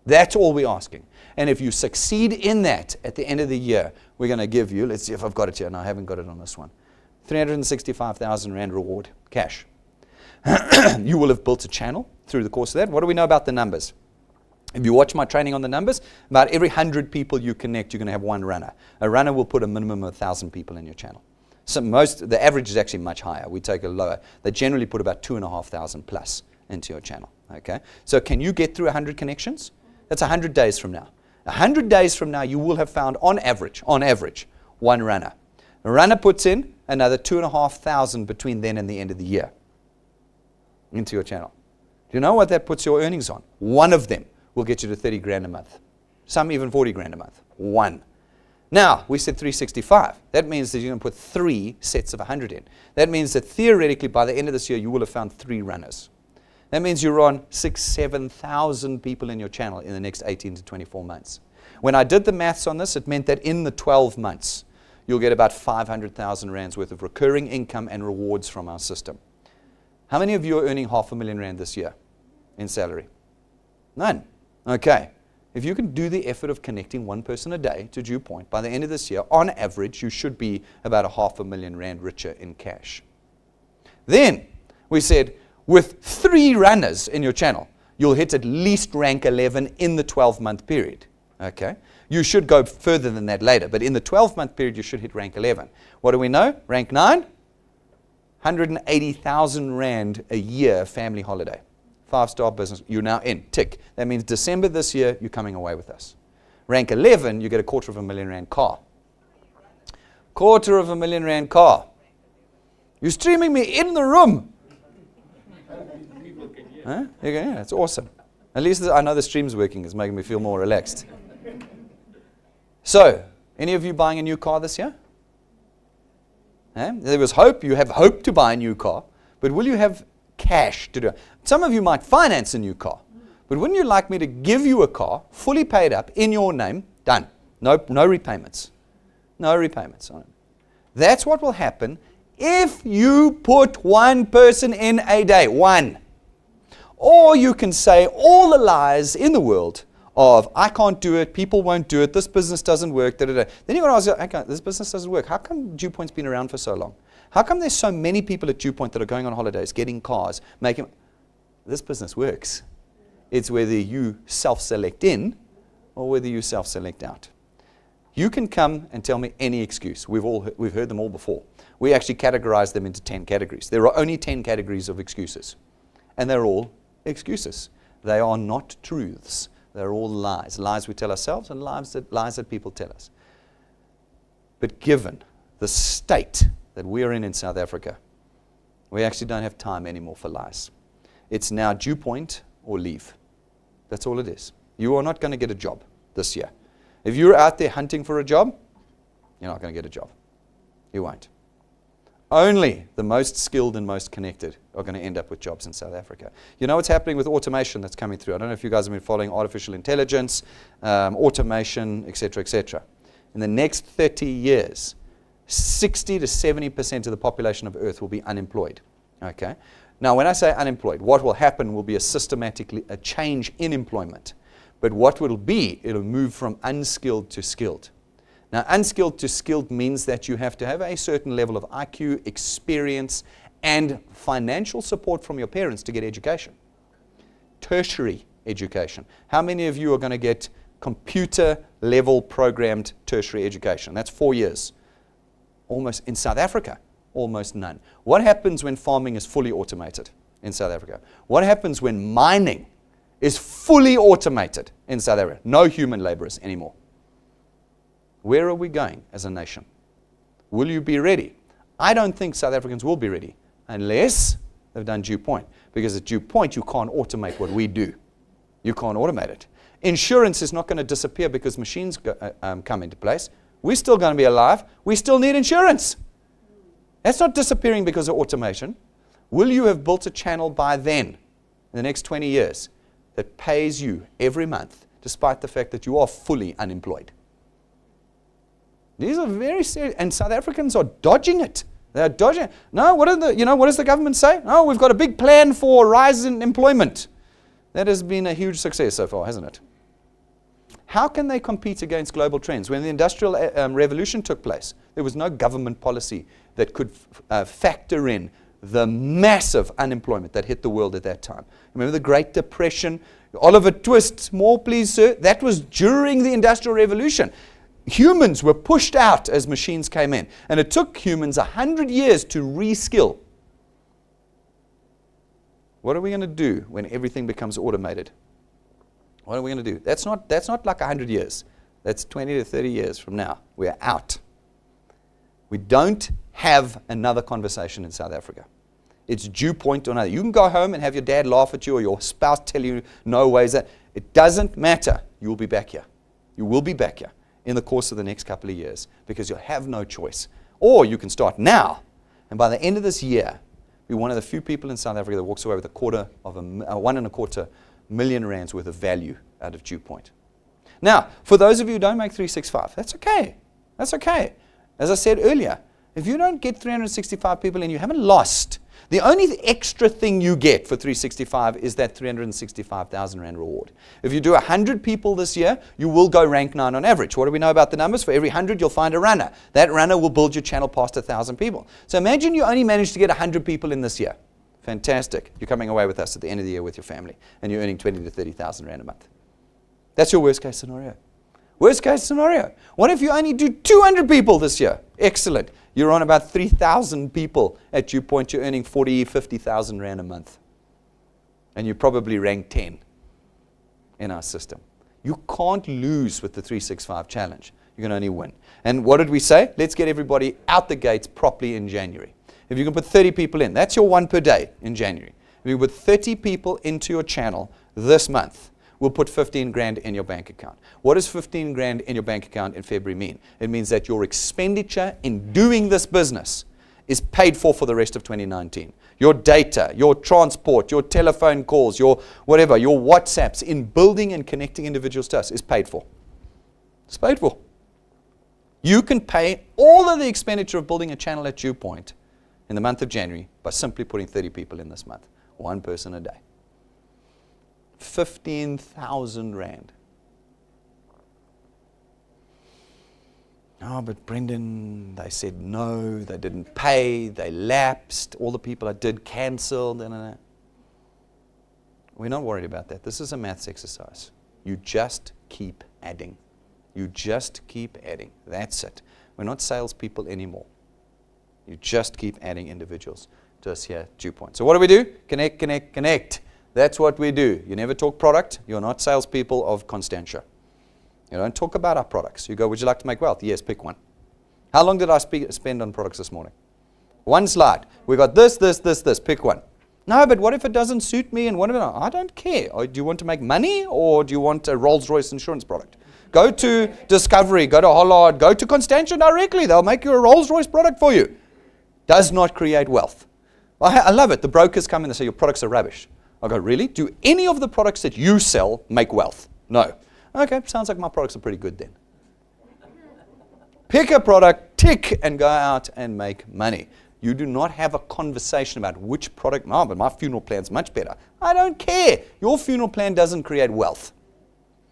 Speaker 1: That's all we're asking. And if you succeed in that at the end of the year, we're going to give you, let's see if I've got it here, and I haven't got it on this one, 365,000 Rand reward, cash. You will have built a channel through the course of that. What do we know about the numbers? If you watch my training on the numbers, about every 100 people you connect, you're going to have one runner. A runner will put a minimum of 1,000 people in your channel. So the average is actually much higher. We take a lower. They generally put about 2,500 plus into your channel. Okay. So can you get through 100 connections? That's 100 days from now. 100 days from now, you will have found on average, one runner. A runner puts in another 2,500 between then and the end of the year into your channel. Do you know what that puts your earnings on? One of them will get you to 30 grand a month. Some even 40 grand a month. One. Now, we said 365. That means that you're going to put 3 sets of 100 in. That means that theoretically, by the end of this year, you will have found 3 runners. That means you're on 7,000 people in your channel in the next 18 to 24 months. When I did the maths on this, it meant that in the 12 months, you'll get about 500,000 rands worth of recurring income and rewards from our system. How many of you are earning R500,000 this year in salary? None. Okay. If you can do the effort of connecting one person a day to DuePoint, by the end of this year, on average, you should be about R500,000 richer in cash. Then we said, with 3 runners in your channel, you'll hit at least rank 11 in the 12-month period. Okay? You should go further than that later, but in the 12-month period, you should hit rank 11. What do we know? Rank 9, 180,000 Rand a year family holiday. 5-star business, you're now in. Tick. That means December this year, you're coming away with us. Rank 11, you get a R250,000 car. R250,000 car. You're streaming me in the room. Huh? Yeah, that's awesome. At least I know the stream's working. It's making me feel more relaxed. So, any of you buying a new car this year? There was hope. You have hope to buy a new car. But will you have cash to do it? Some of you might finance a new car. But wouldn't you like me to give you a car, fully paid up, in your name, done? No repayments. No repayments on it. That's what will happen if you put one person in a day. One. Or you can say all the lies in the world of, I can't do it, people won't do it, this business doesn't work, da, da, da. Then you're going to ask, okay, this business doesn't work. How come DuePoint's been around for so long? How come there's so many people at DuePoint that are going on holidays, getting cars, making... This business works. It's whether you self-select in or whether you self-select out. You can come and tell me any excuse. We've heard them all before. We actually categorize them into 10 categories. There are only 10 categories of excuses. And they're all excuses. They are not truths. They're all lies. Lies we tell ourselves and lies that people tell us. But given the state that we're in South Africa, we actually don't have time anymore for lies. It's now DuePoint or leave. That's all it is. You are not going to get a job this year. If you're out there hunting for a job, you're not going to get a job. You won't. Only the most skilled and most connected are going to end up with jobs in South Africa. You know what's happening with automation that's coming through? I don't know if you guys have been following artificial intelligence, automation, etc., etc. In the next 30 years, 60 to 70% of the population of Earth will be unemployed. Okay? Now, when I say unemployed, what will happen will be a change in employment. But what will be, it'll move from unskilled to skilled. Now, unskilled to skilled means that you have to have a certain level of IQ, experience, and financial support from your parents to get education. Tertiary education. How many of you are going to get computer-level programmed tertiary education? That's 4 years. Almost in South Africa, almost none. What happens when farming is fully automated in South Africa? What happens when mining is fully automated in South Africa? No human laborers anymore. Where are we going as a nation? Will you be ready? I don't think South Africans will be ready unless they've done DuePoint. Because at DuePoint, you can't automate what we do. You can't automate it. Insurance is not going to disappear because machines come into place. We're still going to be alive. We still need insurance. That's not disappearing because of automation. Will you have built a channel by then, in the next 20 years, that pays you every month, despite the fact that you are fully unemployed? These are very serious, and South Africans are dodging it. They're dodging it. No, what does the government say? Oh, we've got a big plan for rise in employment. That has been a huge success so far, hasn't it? How can they compete against global trends? When the Industrial Revolution took place, there was no government policy that could factor in the massive unemployment that hit the world at that time. Remember the Great Depression? Oliver Twist, more please, sir. That was during the Industrial Revolution. Humans were pushed out as machines came in. And it took humans 100 years to reskill. What are we going to do when everything becomes automated? What are we going to do? That's not like 100 years. That's 20 to 30 years from now. We're out. We don't have another conversation in South Africa. It's DuePoint or another. You can go home and have your dad laugh at you or your spouse tell you no ways. That it doesn't matter. You will be back here. You will be back here. in the course of the next couple of years because you'll have no choice. Or you can start now, and by the end of this year, be one of the few people in South Africa that walks away with $1.25 million rands worth of value out of DuePoint. Now, for those of you who don't make 365, that's okay. That's okay. As I said earlier, if you don't get 365 people in, you haven't lost. The only extra thing you get for 365 is that 365,000 Rand reward. If you do 100 people this year, you will go rank 9 on average. What do we know about the numbers? For every 100, you'll find a runner. That runner will build your channel past 1,000 people. So imagine you only managed to get 100 people in this year. Fantastic. You're coming away with us at the end of the year with your family, and you're earning 20 to 30,000 Rand a month. That's your worst case scenario. Worst case scenario. What if you only do 200 people this year? Excellent. You're on about 3,000 people at DuePoint. You're earning 40, 50,000 Rand a month. And you probably rank 10 in our system. You can't lose with the 365 challenge. You can only win. And what did we say? Let's get everybody out the gates properly in January. If you can put 30 people in, that's your one per day in January. If you put 30 people into your channel this month, we'll put 15 grand in your bank account. What does 15 grand in your bank account in February mean? It means that your expenditure in doing this business is paid for the rest of 2019. Your data, your transport, your telephone calls, your whatever, your WhatsApps in building and connecting individuals to us is paid for. It's paid for. You can pay all of the expenditure of building a channel at DuePoint in the month of January by simply putting 30 people in this month. One person a day. 15,000 Rand. Oh, but Brendan, they said no, they didn't pay, they lapsed, all the people I did canceled. We're not worried about that. This is a maths exercise. You just keep adding. You just keep adding. That's it. We're not salespeople anymore. You just keep adding individuals to us here at DuePoint. So what do? Connect, connect, connect. That's what we do. You never talk product. You're not salespeople of Constantia. You don't talk about our products. You go, would you like to make wealth? Yes, pick one. How long did I spend on products this morning? One slide. We got this, this, this, this. Pick one. No, but what if it doesn't suit me? And what if it, I don't care. Or do you want to make money, or do you want a Rolls-Royce insurance product? Go to Discovery, go to Hollard, go to Constantia directly. They'll make you a Rolls-Royce product for you. Does not create wealth. I love it. The brokers come in and say, your products are rubbish. I go, really? Do any of the products that you sell make wealth? No. Okay, sounds like my products are pretty good then. Pick a product, tick, and go out and make money. You do not have a conversation about which product, no, but my funeral plan's much better. I don't care. Your funeral plan doesn't create wealth.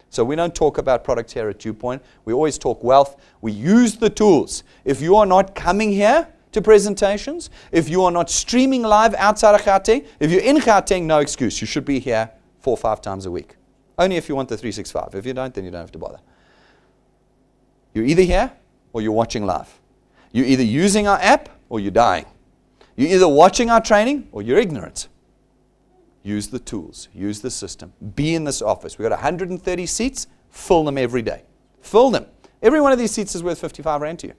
Speaker 1: So we don't talk about products here at DuePoint. We always talk wealth. We use the tools. If you are not coming here to presentations, if you are not streaming live outside of Gauteng, if you're in Gauteng, no excuse. You should be here 4 or 5 times a week. Only if you want the 365. If you don't, then you don't have to bother. You're either here or you're watching live. You're either using our app or you're dying. You're either watching our training or you're ignorant. Use the tools. Use the system. Be in this office. We've got 130 seats. Fill them every day. Fill them. Every one of these seats is worth 55 Rand to you.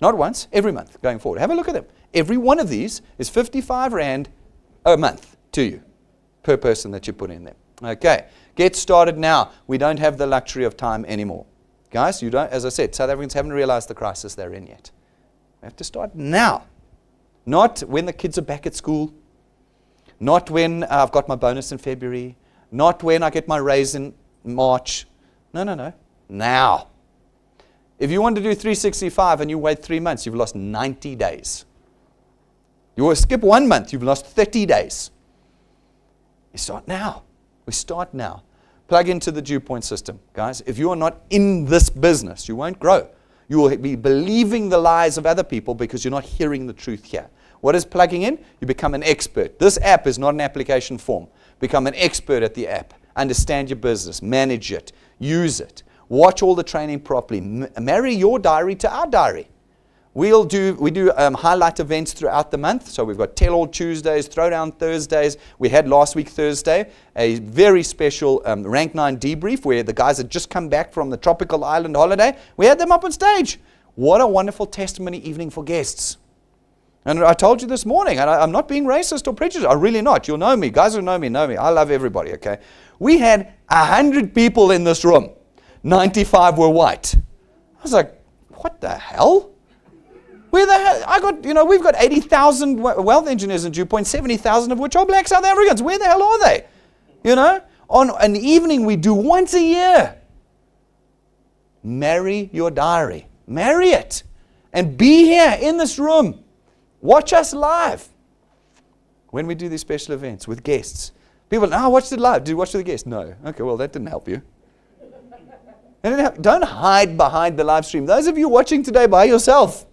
Speaker 1: Not once, every month going forward. Have a look at them. Every one of these is 55 Rand a month to you per person that you put in there. Okay, get started now. We don't have the luxury of time anymore. Guys, you don't, as I said, South Africans haven't realized the crisis they're in yet. We have to start now. Not when the kids are back at school. Not when I've got my bonus in February. Not when I get my raise in March. No, no, no. Now. If you want to do 365 and you wait 3 months, you've lost 90 days. You will skip 1 month, you've lost 30 days. We start now. We start now. Plug into the DuePoint system, guys. If you are not in this business, you won't grow. You will be believing the lies of other people because you're not hearing the truth here. What is plugging in? You become an expert. This app is not an application form. Become an expert at the app. Understand your business. Manage it. Use it. Watch all the training properly. Marry your diary to our diary. We do highlight events throughout the month. So we've got Tell All Tuesdays, Throwdown Thursdays. We had last week Thursday a very special Rank 9 debrief where the guys had just come back from the tropical island holiday. We had them up on stage. What a wonderful testimony evening for guests. And I told you this morning, and I'm not being racist or prejudiced. I'm really not. You'll know me. Guys who know me know me. I love everybody, okay? We had 100 people in this room. 95 were white. I was like, what the hell? Where the hell? We've got 80,000 wealth engineers in DuePoint, 70,000 of which are black South Africans. Where the hell are they? On an evening we do once a year. Marry your diary. Marry it. And be here in this room. Watch us live. When we do these special events with guests. People, I watched it live. Did you watch it with the guest? No. Okay, well, that didn't help you. Don't hide behind the live stream. Those of you watching today by yourself,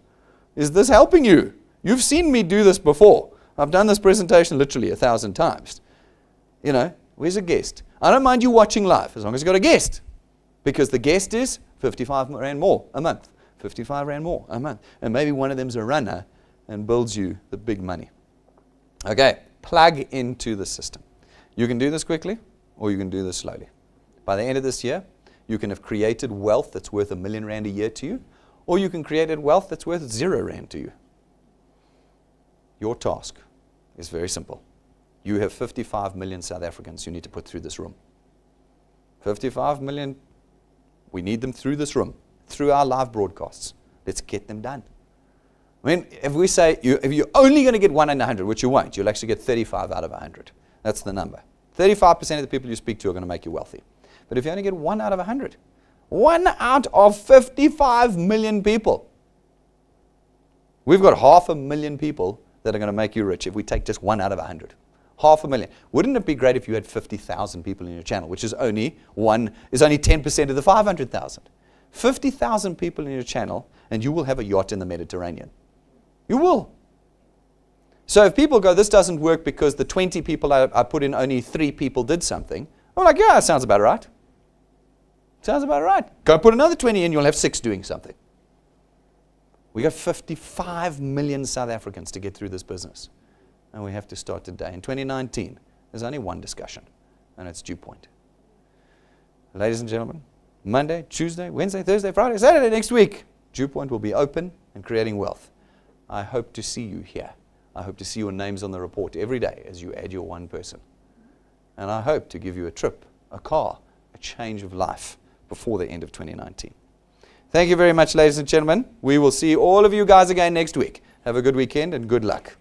Speaker 1: is this helping you? You've seen me do this before. I've done this presentation literally 1,000 times. Where's a guest? I don't mind you watching live as long as you've got a guest. Because the guest is 55 Rand more a month. 55 Rand more a month. And maybe one of them's a runner and builds you the big money. Okay, plug into the system. You can do this quickly or you can do this slowly. By the end of this year, you can have created wealth that's worth R1 million a year to you, or you can create wealth that's worth 0 Rand to you. Your task is very simple. You have 55 million South Africans you need to put through this room. 55 million, we need them through this room, through our live broadcasts. Let's get them done. I mean, if we say, if you're only going to get 1 in 100, which you won't, you'll actually get 35 out of 100. That's the number. 35% of the people you speak to are going to make you wealthy. But if you only get 1 out of 100, 1 out of 55 million people, we've got 500,000 people that are going to make you rich if we take just 1 out of 100. 500,000. Wouldn't it be great if you had 50,000 people in your channel, which is only 10% of the 500,000. 50,000 people in your channel, and you will have a yacht in the Mediterranean. You will. So if people go, this doesn't work because the 20 people I put in, only 3 people did something, I'm like, yeah, that sounds about right. Sounds about right. Go put another 20 in, you'll have 6 doing something. We got 55 million South Africans to get through this business. And we have to start today. In 2019, there's only one discussion, and it's DuePoint. Ladies and gentlemen, Monday, Tuesday, Wednesday, Thursday, Friday, Saturday next week, DuePoint will be open and creating wealth. I hope to see you here. I hope to see your names on the report every day as you add your one person. And I hope to give you a trip, a car, a change of life before the end of 2019. Thank you very much, ladies and gentlemen. We will see all of you guys again next week. Have a good weekend and good luck.